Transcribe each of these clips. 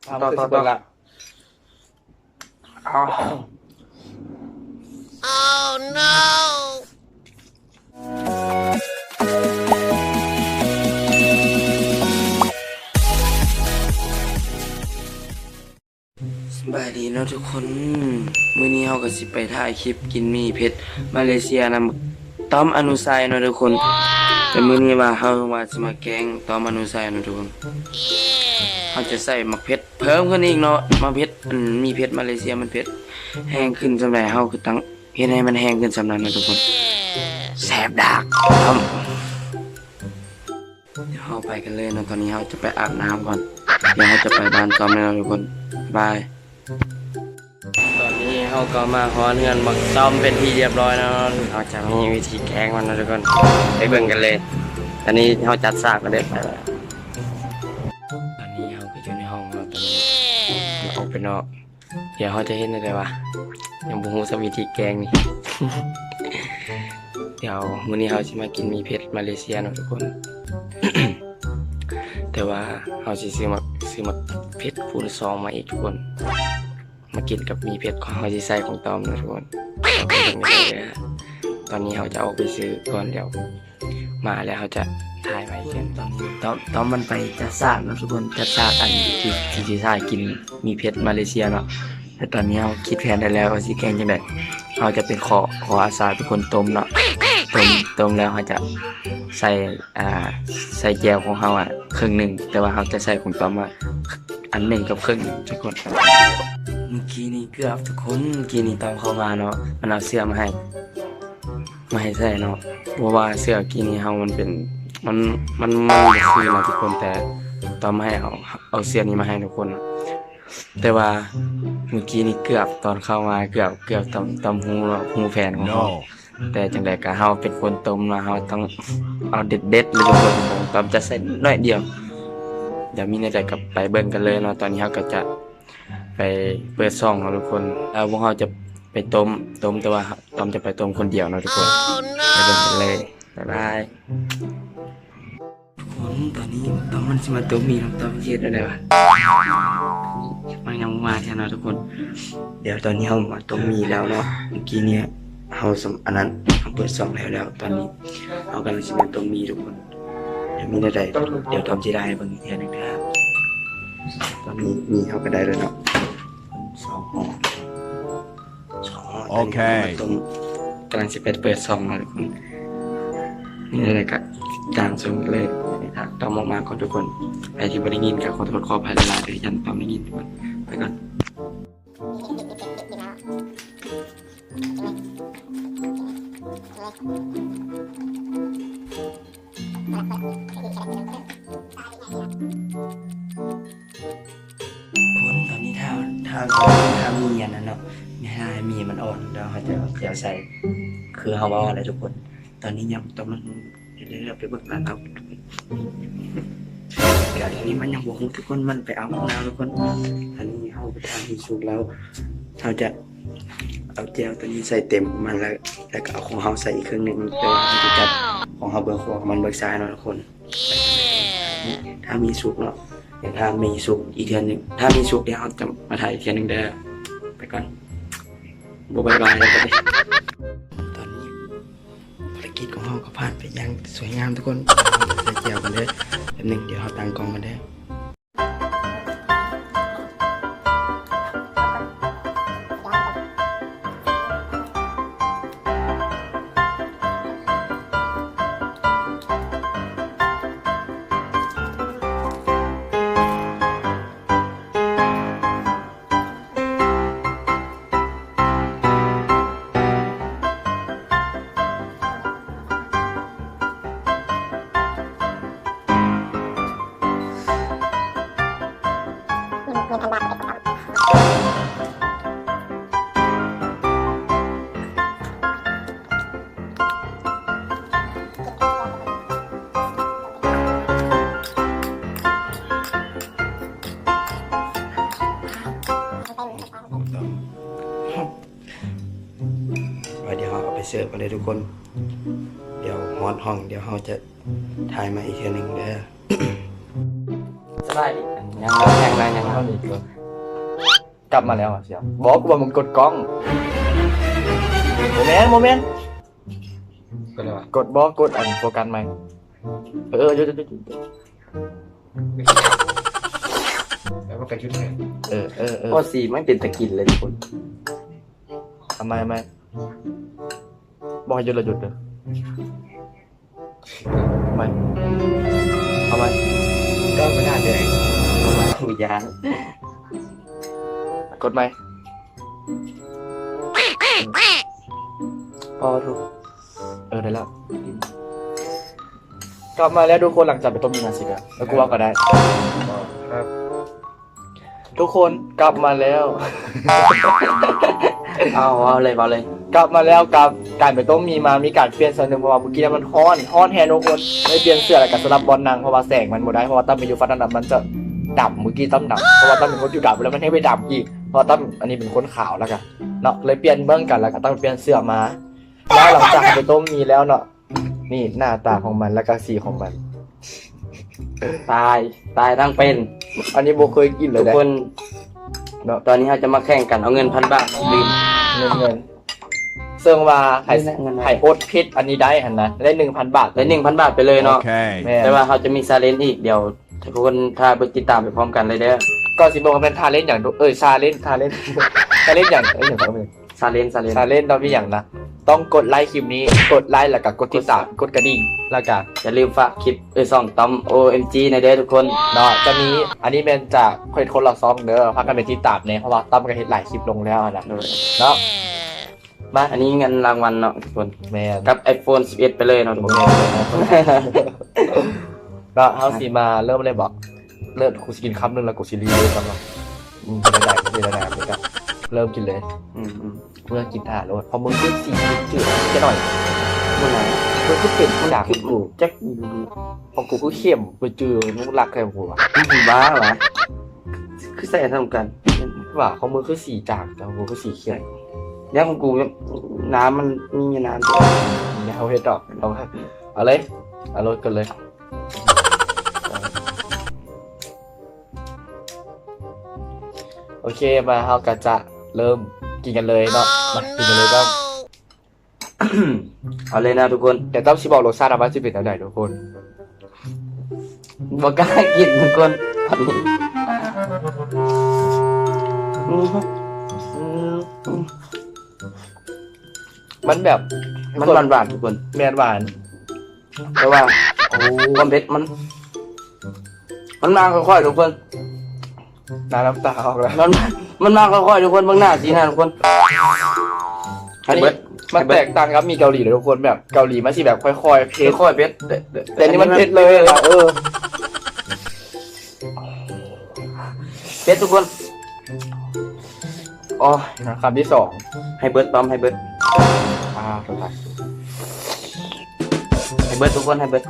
ต่อละอ๋อ Oh no! สบายดีเนาะทุกคนมื้อนี้เฮาก็สิไปถ่ายคลิปกินหมี่เผ็ดมาเลเซียนำต้อมอนุไซเนาะทุกคนแต่มื้อนี้ว่าเฮาว่าสิมาแกงต้อมอนุไซเนาะทุกคนเฮาจะใส่มะเผ็ดเพิ่มขึ้นอีกเนาะมะเผ็ดมีเผ็ดมาเลเซียมันเผ็ดแห้งขึ้นสำหรับเฮาคือตั้งเฮ็ดให้มันแห้งขึ้นสำนั้นนะทุกคนแซ่บดากต้อมเดี๋ยวเฮาไปกันเลยนะตอนนี้เฮาจะไปอาบน้ำก่อนเดี๋ยวเฮาจะไปบ้านต้อมแล้วทุกคนบายตอนนี้เฮาก็มาฮ้อนเงินบักต้อมเป็นที่เรียบร้อยแล้วเราจะมีวิธีแกงมันนะทุกคนไปเบิ่งกันเลยตอนนี้เฮาจัดฉากกันเด้ไปแล้วตอนนี้เฮาก็อยู่ในห้องแล้วตอนนี้ออกไปนอกเดี๋ยวเฮาจะเห็นได้ว่ายังบ่ฮู้สวิธีแกงนี่ เดี๋ยวมื้อนี้เฮาสิมากินหมี่เผ็ดมาเลเซียเนาะทุกคน แต่ว่าเฮาสิซื้อมาเผ็ดคูณ2มาอีกทุกคนมากินกับหมี่เผ็ดของเฮาสิใส่ของตอมนะทุกคนตอนนี้เฮาจะออกไปซื้อก่อนเดี๋ยวมาแล้วเฮาจะถ่ายไว้กันตอนนี้ตอมมันไปจัดฉากนะทุกคนจัดฉากอันที่สิถ่ายกินหมี่เผ็ดมาเลเซียเนาะแต่ตอนนี้เฮาคิดแผนได้แล้วว่าสิแกงจังได๋เฮาจะเป็นขออาสาทุกคนต้มเนาะต้มแล้วเฮาจะใส่แจวของเฮาครึ่งหนึ่งแต่ว่าเฮาจะใส่ของตอมอันหนึ่งกับครึ่งทุกคนเมื่อกี้นี่เกือบทุกคนเมื่อกี้นี่ตอมเข้ามาเนาะมันเอาเสื้อมาให้ใส่เนาะเพราะว่าเสื้อกี้นี่เฮามันเป็นมันคือนะทุกคนแต่ตอมให้เอาเสื้อนี้มาให้ทุกคนแต่ว่าเมื่อกี้นี่เกือบตอนเข้ามาเกือบตอมหูแฟนของเฮาแต่จังได๋ก็เฮาเป็นคนต้มมาเฮาต้องเอาเด็ดๆเลยทุกคนผมตอมจะใส่น้อยเดียวเดี๋ยวมีในใจกับไปเบิ่งกันเลยเนาะตอนนี้เฮาก็จะไปเปิดซ่องเนาะทุกคนแล้วพวกเฮาจะไปต้มแต่ว่าตอมจะไปต้มคนเดียวเนาะทุกคน Oh ไปเบิ่งกัน no! เลยบ๊ายบายทุกคนตอนนี้ตอมมันสิมาต้มมีน้ำตอมเฮ็ดได้วะมันยังมาแค่เนาะทุกคนเดี๋ยวตอนนี้เฮามาต้มมีแล้วเนาะเมื่อกี้เนี่ยเฮาอันนั้นเฮาเปิดซ่องแล้วตอนนี้เฮากำลังสิมาต้มมีทุกคนเดี๋ยวมีได้เดี๋ยวตอมสิได้เบิ่งอีกเทื่อนึงนะครับตอนนี้มีเฮาก็ได้แล้วเนาะ2ห่อโอเคกำลังจะไปเปิดซองแล้วทุกคนนี่อะไรก็จางส่งเลยนะครับต้องมากๆขอทุกคนใครที่ไม่ได้ยินก็ขอโทษขออภัยหลายๆเลยยันต้องไม่ยินทุกคนไปก่อนคนตอนนี้ถ้ามีอันนั้นเนาะไม่ให้มีมันอ่อนแล้วเขาจะใส่คือเขาว่าอะไรทุกคนตอนนี้ยังต้องมันเรื่อยๆไปเบิกร้านครับเดี๋ยวนี้มันยังบวกทุกคนมันไปเอาของเราทุกคนอันนี้เขาไปทำมีสุกแล้วเขาจะเอาเจลตัวนี้ใส่เต็มมันแล้วก็เอาของเขาใส่อีกครึ่งหนึ่งแต่ว่าเขาจะจัดของเขาเบิกขวามันเบิกซ้ายเนาะทุกคนถ้ามีสุกเนาะเดี๋ยวถ้ามีสุกอีกเทียนหนึ่งถ้ามีสุกเดี๋ยวเขาจะมาถ่ายอีกเทียนหนึ่งได้ไปก่อนบ๊ายบายแล้วกันตอนนี้ภารกิจของเราก็ผ่านไปอย่างสวยงามทุกคนใส่เจียวกันเลยแป๊บนึงเดี๋ยวเราตั้งกล้องกันได้เดี๋ยวเราเอาไปเสิร์ฟกันเลยทุกคนเดี๋ยวฮอตห้องเดี๋ยวเราจะถ่ายมาอีกทีนึงเด้อ สบายดี ยังแข่งอะไรยัง เท่านี้กลับมาแล้วเสียบอกกูว่ามึงกดกล้องโมเมนต์ ก็เลยวะ กดบอกกดอันโฟกัสไหมหยุด แล้วมันกระชุดไง ข้อสี่ไม่เป็นตะกินเลยทุกคน ทำไมบอกให้หยุดเลยหยุดเลยทำไม ก็ไม่น่าเลย วิญญาณ กดไหม พอทุก ได้แล้วกลับมาแล้วทุกคนหลังจากไปต้มมีนาสิกะแล้วกูว่าก็ได้ ครับ ทุกคนกลับมาแล้ว เอาเลยกลับมาแล้วกับการไปต้มมีการเปลี่ยนเสื้อหนึ่งเพราะว่าเมื่อกี้มันฮ้อนแฮนทุกคนเลยเปลี่ยนเสื้อแล้วก็สลับบอลนางเพราะว่าแสงมันบ่ได้เพราะว่าตั้มไปอยู่ฟันนั้นมันจะดำเมื่อกี้ตั้มดำเพราะว่าตั้มเป็นคนอยู่ดำแล้วมันให้ไปดำอีกเพราะตั้มอันนี้เป็นคนขาวแล้วกันเนาะเลยเปลี่ยนเบื้องกันแล้วก็ตั้มเปลี่ยนเสื้อมาแล้วหลังจากไปต้มมีแล้วเนาะนี่หน้าตาของมันแล้วก็สีของมัน ตายทั้งเป็น อันนี้โบเคยกินเล ทุ ย ก นะ คน เนาะ ตอนนี้เราจะมาแข่งกันเอาเงิน1,000 บาทลืม เงินเซิงว่าไห่ เงิน ไห่โอ๊ตพิษอันนี้ได้หันนะได้ 1,000 บาท ได้ 1,000 บาทไปเลยเนาะ แม่ แต่ว่าเขาจะมีซาเลนอีกเดี๋ยวทุกคนถ้าไปติดตามไปพร้อมกันเลยเด้อ ก็สิบอกว่าเป็นทาเล่นอย่างซาเล่น ทาเล่นอย่างอย่างก็เป็น ซาเลน ทาเล่นเราพี่อย่างนะต้องกดไลค์คลิปนี้กดไลค์แล้วก็กดติดตามกดกระดิ่งแล้วก็ อย่าลืมฝากคลิปส่องต้อม OMG ในเด้อทุกคน เนาะจะมีอันนี้เป็นจากคนละซองเด้อพักกันไปติดตามเนี่ยเพราะว่าตั้มก็เห็นหลายคลิปลงแล้วนะเนาะมา อันนี้เงินรางวัลเนาะทุกคน แม่น กับ iPhone 11 ไปเลยเนาะทุกคน ก็เฮาสิมาเริ่มเลยบอกเริ่มกูสิกินคำนึงแล้วกูสิรีวิวกันเนาะเป็นได้เริ่มกินเลย อืม เมื่อกินอาหารแล้วพอมึงขึ้นสีจืดแค่หน่อย เมื่อไหร่ มึงก็เป็นผู้ดัง คือกูแจ็ค พอกูก็เข้มไปจืดมึงรักใครกูวะ คือบ้าเหรอคือใส่ทำกัน ว่าของมึงคือสีจางแต่ของกูคือสีเขียว ย่างของกูน้ำมันมีน้ำด้วย เนี่ยเอาเฮ็ดดอกเอาเลยเอารถกันเลยโอเคมาเฮาก็จะเริ่มกินกันเลยเนาะมากินกันเลยก็ เอาเลยนะทุกคน เดี๋ยวต้องชิบอกรสชาติว่าจะเป็นอะไรทุกคน บอกกล้ากินทุกคนตอนนี้มันแบบ มันหวานๆทุกคน แมนหวาน แต่ว่าความเผ็ดมันมาค่อยๆทุกคน น้ำตาออกแล้ว มันมาค่อยๆทุกคนเบื้องหน้าสีหน้าทุกคน อันนี้มันแตกต่างกับมีเกาหลีเลยทุกคนแบบเกาหลีมันสิแบบค่อยๆเผ็ด ค่อยๆเผ็ด แต่นี่มันเผ็ดเลยอะเผ็ดทุกคนอ๋อ คำที่สอง ให้เบิร์ดปั๊มให้เบิร์ด สุดท้าย ให้เบิร์ดทุกคนให้เบิร์ด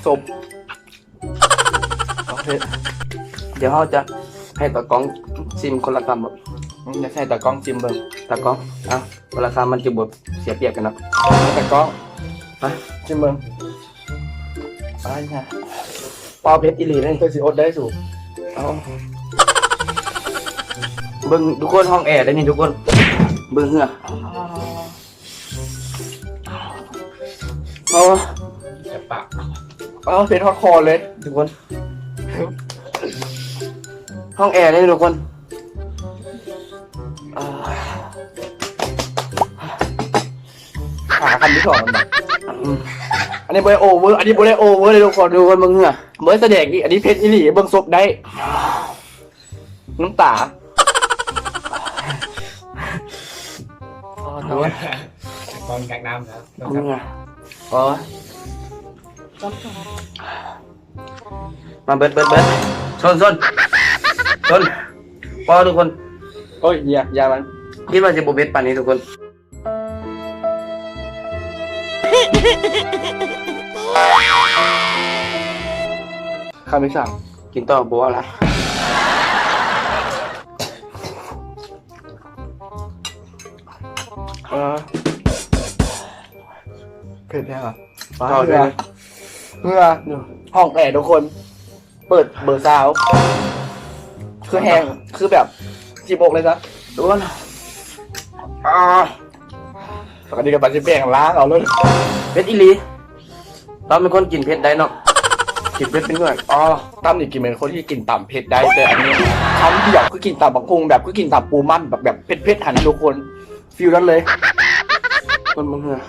ศพโอเค เดี๋ยวเขาจะให้ตากล้องซิมคนละคำแบบ จะใส่ตากล้องจิ้มเบิ้ง ตากล้องคนละคำมันจะบวเสียเปรียบกันเนาะ ตากล้อง ไป จิ้มเบิ้ง ไปนะปอเพชรอีหลีเลย เพื่อสิอดได้สูง เอาเบิ่งทุกคนห้องแอร์ได้นี่ทุกคนเบิ่งเหงื่อเอา จะปาก เผ็ดฮอตคอเลย ทุกคน ห้องแอร์ได้นี่ทุกคน หาคำที่สองมันแบบอันนี้โบได้โอเวอร์อันนี้โบได้โอเวอร์เลยทุกคน ทุกคนเบิ่งเหงื่อ เมื่อแสดงนี่อันนี้เพชรอีหลีเบิ้งศพได้น้ำตา ทุกคน มองจากน้ำนะ เหงื่ออ๋อมาเบิดชนปอทุกคน โอ้ยอย่ามัน คิดว่าจะโบเบ็ดป่านนี้ทุกคน คำที่สาม กินต่อบัวอะไร เผ็ดแท้เหรอ ต่อเลย เมื่อห้องแอร์ทุกคน เปิดเบอร์ซาวคือแห้งคือแบบ16เลยนะทุกคนปกติกับปัจจุบันล้างเอาเลย เพชรอีหลีตอนเป็นคนกินเผ็ดได้เนาะกินเผ็ดเป็นเงื่อน ตั้มนี่กินเป็นคนที่กินต่ำเผ็ดได้แต่อันนี้คำเดียวคือกินต่ำบักพุงแบบคือกินต่ำปูมันแบบเผ็ดหันทุกคนฟิลนั้นเลย คนมึงเหรอ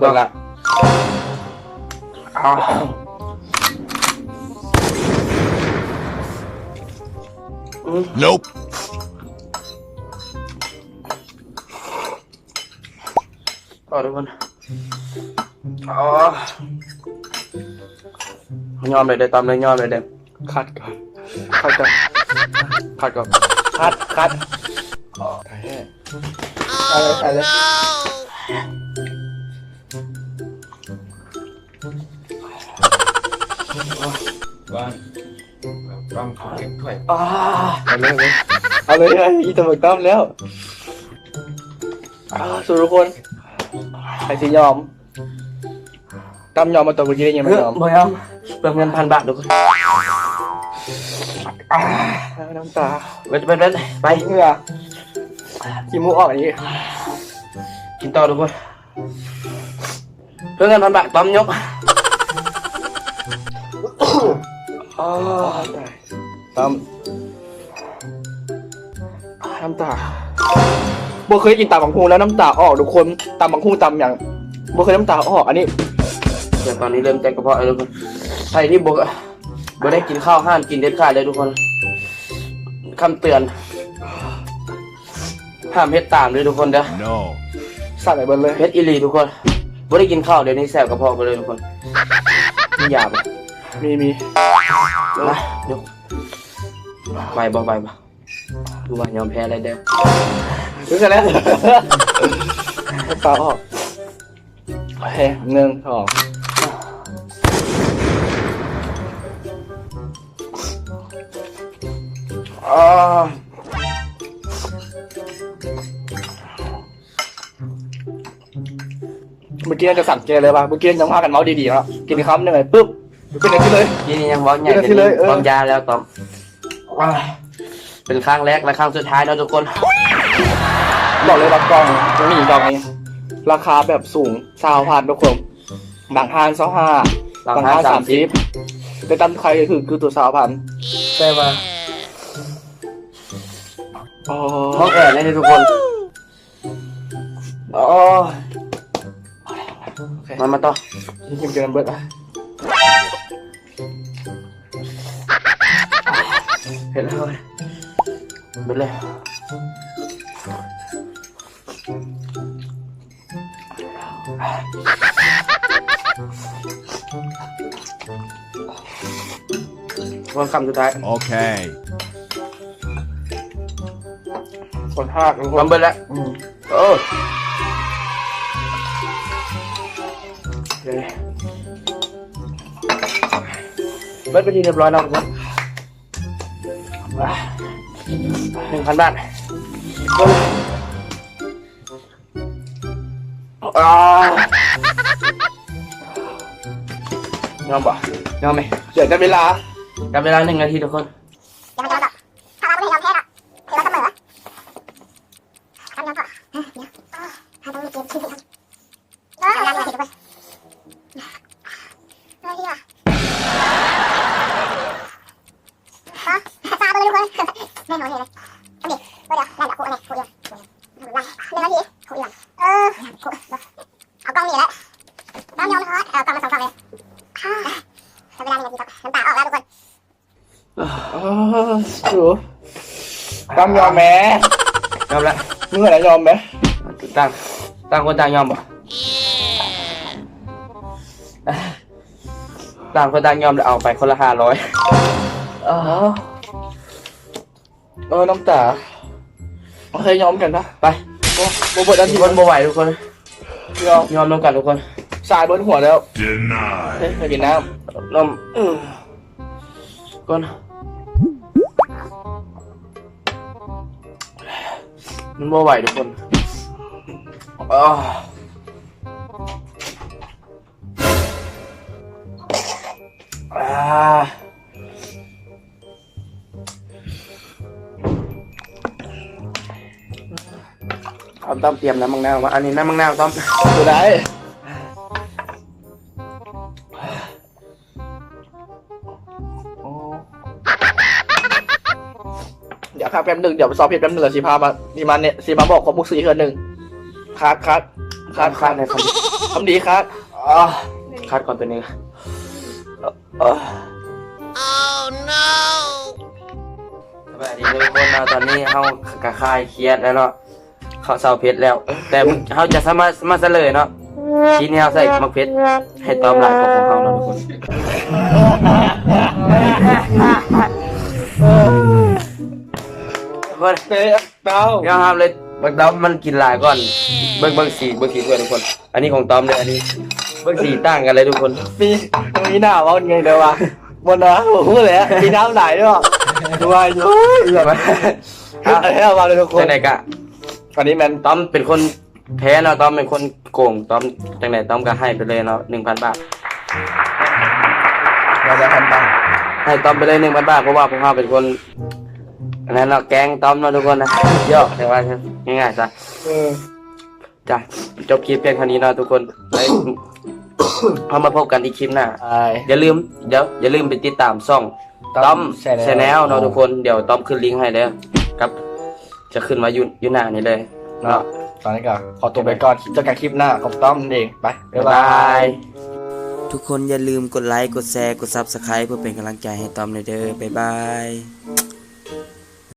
ต่อละ Nope. ต่อทุกคนยอมเลยได้ตามเลยยอมเลยเด็ก คัดก่อนคัดอะไรว่างต้องเก็บถ้วย เอาเลยอีตำรวจตั้มแล้วสุดทุกคนใครสิยอมตั้มยอมมาตัวเมื่อกี้ได้ยังไม่ยอม บ่ยอมเปลืองเงิน1,000 บาททุกคน น้ำตา ไป เหงื่อขี้มูกออกอย่างนี้ กินต่อทุกคนเพื่อเงิน1,000 บาทต้อมยก ตั้มน้ำตาบ่เคยกินตำบักหุ่งแล้วน้ำตาออกทุกคนตำบักหุ่งตำอย่างบ่เคยน้ำตาออกอันนี้ เดี๋ยวตอนนี้เริ่มแจ็คกระเพาะแล้วทุกคนใครที่บ่ได้กินข้าวห้ามกินเด็ดขาดเลยทุกคนคำเตือนห้ามเฮ็ดตามเลยทุกคนเด้อ No. สั่นไปเบิดเลย เฮ็ดอีหลีทุกคนบ่ได้กินข้าวเดี๋ยวนี้แสบกระเพาะไปเลยทุกคนมียาบ่ มี นะยกไปบ่ดูว่ายอมแพ้อะไรเด้อ รู้กันแล้วน้ำตาออกโอเค1 2เมื่อกี้น่าจะสั่นเกเลยป่ะเมื่อกี้ยังพากันเมาส์ดีๆแล้วกินคำหนึ่งเลยปุ๊บเป็นอย่างนี้เลย ทีนี้ยังเว้าใหญ่ เป็นอาทิตย์เลย ต้อมยาแล้วต้อมเป็นครั้งแรกและครั้งสุดท้ายแล้วทุกคน บอกเลยว่ากล่องจะมีกล่องนี้ราคาแบบสูง20,000ทุกคนบางห้าง25บางห้าง30แต่ตั้มใครคือตัว20,000 แต่ว่า อ๋อ ห้องแอร์เลยทุกคนอ๋อ โอเค มาต่อ กินกันเบิดอ่ะ เห็นแล้วเบิดเลยวันคำสุดท้าย Okay. คนภาคทุกคน ทำเบิดแล้วเดี๋ยวเบิดไปทีเรียบร้อยแล้วครับ1,000 บาทยอมป่ะยอมไหม เดี๋ยวจะเวลา กับเวลา1 นาทีทุกคน ยังไม่ยอมหรอกถ้าเราไม่ยอมแพ้หรอกคือเราเสมอทำยังก่อนเดี๋ยวถ้าต้องมีเกมคิดกันทำยังไงทุกคนอะไรดีวะฮะซาไปเลยทุกคนแน่นอนเลยอันนี้เดี๋ยวไล่ละคู่อะไรคู่เดียวไล่1 นาทีคู่เดียวคู่เอากล้องนี่แหละน้ำยอมทอดเอากล้องมา2 กล้องเลยเวลา1 นาทีครับน้ำตาออกแล้วทุกคน สูตั้มยอมไหม ยอมแล้ว มึงอะไรยอมไหม ต่างคนต่างยอมป่ะต่างคนต่างยอมแล้วเอาไปคนละ500น้ำตาโอเคยอมกันนะ ไป โบเบิร์ดอัน ทุ ที่ กคนบ่ไหวทุกคน ยอม ลงกันทุกคน สายบนหัวแล้ว Denied. ไปกินน้ ลมก่อนมันบ่ไหวทุกคน ำ อ๋อเอาต้อมเตรียมน้ำมังนาวมาอันนี้น้ำมังนาวต้อม ดูได้โอ้เดี๋ยวครับแป๊บหนึ่งเดี๋ยวไปสอบเพจแป๊บหนึ่งเดี๋ยวสีพามาเนี่ยสีมาบอกความมุกสีเคือนหนึ่งคัดคัดในค คำดีคัด ำคัดก่อนตัวนี้สวัสดีทุกคนนะตอนนี้เฮากะคายเครียดแล้วเนาะเขาเศร้าเพชรแล้ว แต่เฮาจะมาเฉลยเนาะทีนี้เฮาใส่มักเพชรให้ตอมหลายกว่าของเฮาเนาะทุกคนทุกคน เตะเต้า เดี๋ยวครับเลยบักตอมมันกินหลายก่อนเบิ่งสีด้วยทุกคน อันนี้ของตอมเลยอันนี้เบิ่งสีต่างกันเลยทุกคน มีหน้าว่าไงเดี๋ยววะบนนะผมพูดเลยมีน้ำไหลด้วยด้วยแบบเอามาเลยทุกคน จังไหนกะ อันนี้แมน ตอมเป็นคนแพ้เนาะตอมเป็นคนโกงตอมจังไหนตอมก็ให้ไปเลยเนาะ 1,000 บาท เราจะทำบ้าง ให้ตอมไปเลย 1,000 บาทเพราะว่าพวกเราเป็นคนอันนั้นเราแกล้งตอมเนาะทุกคนนะย่อแต่ว่าง่ายๆซะจ้ะจบคลิปเพียงเท่านี้เนาะทุกคนแล้วพอมาพบกันอีกคลิปหน้าอย่าลืมไปติดตามช่องต้อมแชนแนลเนาะทุกคนเดี๋ยวต้อมขึ้นลิงก์ให้เด้อครับจะขึ้นมาอยู่หน้านี้เลย เนาะตอนนี้ก็ขอตัวไปก่อนเจอกันคลิปหน้าของต้อมเองไปบ๊ายบาย ทุกคนอย่าลืมกดไลค์กดแชร์กด Subscribe เพื่อเป็นกำลังใจให้ต้อมเลยเด้อบ๊ายบาย